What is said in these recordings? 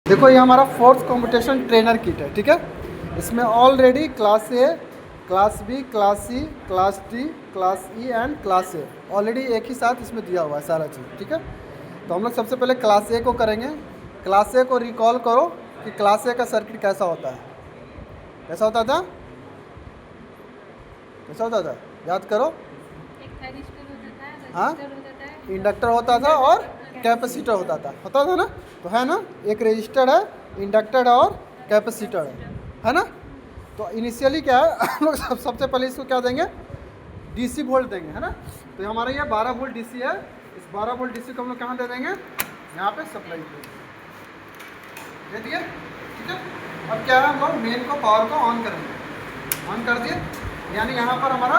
देखो ये हमारा फोर्थ कंपटीशन ट्रेनर किट है, ठीक है। इसमें already class A, class B, class C, class D, class E and class A already एक ही साथ इसमें दिया हुआ है सारा चीज़, ठीक है। तो हम लोग सबसे पहले क्लास ए को करेंगे। क्लास ए को रिकॉल करो कि क्लास ए का सर्किट कैसा होता है, कैसा होता था, कैसा होता था, याद करो। हाँ, इंडक्टर होता था और कैपेसिटर होता था ना। तो है ना, एक रजिस्टर है, इंडक्टर है और कैपेसिटर है ना। तो इनिशियली क्या है हम लोग सबसे पहले इसको क्या देंगे, डीसी वोल्ट देंगे, है ना। तो हमारा ये 12 वोल्ट डीसी है। इस 12 वोल्ट डीसी को हम लोग कहाँ दे देंगे, यहाँ पे सप्लाई दे दिए, ठीक है। अब क्या है, हम लोग मेन को पावर को ऑन करेंगे, ऑन कर दिए, यानी यहाँ पर हमारा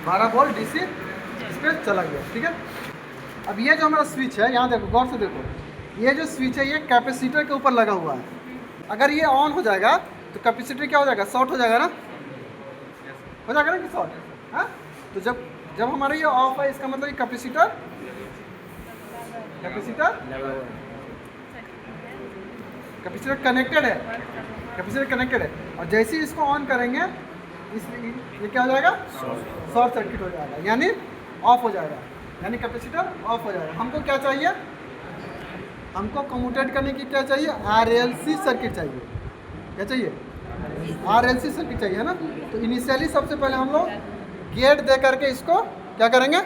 12 वोल्ट डीसी इस पर चला गया, ठीक है। अब ये जो हमारा स्विच है, यहाँ देखो, गौर से देखो, ये जो स्विच है ये कैपेसिटर के ऊपर लगा हुआ है। अगर ये ऑन हो जाएगा तो कैपेसिटर क्या हो जाएगा, शॉर्ट हो जाएगा ना, हो जाएगा ना कि शॉर्ट। हाँ, तो जब हमारा ये ऑफ है, इसका मतलब कैपेसिटर कनेक्टेड है, कैपेसिटर कनेक्टेड है। और जैसे ही इसको ऑन करेंगे ये क्या हो जाएगा, शॉर्ट सर्किट हो जाएगा, यानी ऑफ हो जाएगा, यानी कैपेसिटर ऑफ हो जाएगा। हमको क्या चाहिए, हमको कम्यूटेट करने की क्या चाहिए, आरएलसी सर्किट चाहिए। क्या चाहिए, आरएलसी सर्किट चाहिए, है ना। तो इनिशियली सबसे पहले हम लोग गेट दे करके इसको क्या करेंगे,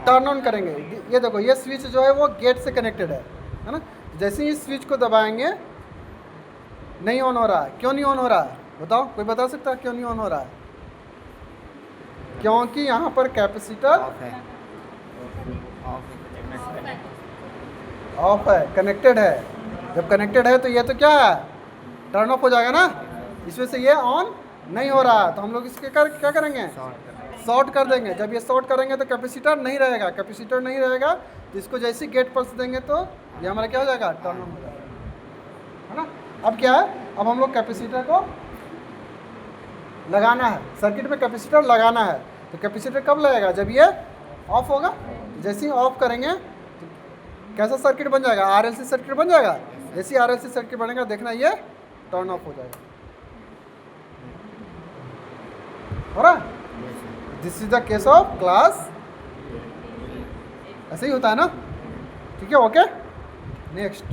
टर्न ऑन करेंगे। ये देखो, ये स्विच जो है वो गेट से कनेक्टेड है ना। जैसे ही इस स्विच को दबाएंगे नहीं ऑन हो रहा है। क्यों नहीं ऑन हो रहा है, बताओ, कोई बता सकता है क्यों नहीं ऑन हो रहा है? क्योंकि यहाँ पर कैपेसिटर ऑफ है, कनेक्टेड है। जब कनेक्टेड है तो ये तो क्या है, टर्न ऑफ हो जाएगा ना। इस वजह से ये ऑन नहीं हो रहा है। तो हम लोग इसके क्या करेंगे, शॉर्ट कर देंगे। जब ये शॉर्ट करेंगे तो कैपेसिटर नहीं रहेगा, कैपेसिटर नहीं रहेगा तो इसको जैसे ही गेट पल्स देंगे तो ये हमारा क्या हो जाएगा, टर्न ऑन हो जाएगा, है ना। अब क्या है, अब हम लोग कैपेसिटर को लगाना है, सर्किट में कैपेसिटर लगाना है। तो कैपेसिटर कब लगेगा, जब ये ऑफ होगा। जैसे ही ऑफ करेंगे तो कैसा सर्किट बन जाएगा, आरएलसी सर्किट बन जाएगा। जैसे ही आरएलसी सर्किट बनेगा, देखना ये टर्न ऑफ हो जाएगा, हो रहा। This is the case of class, ऐसे ही होता है ना, ठीक है। Okay, next.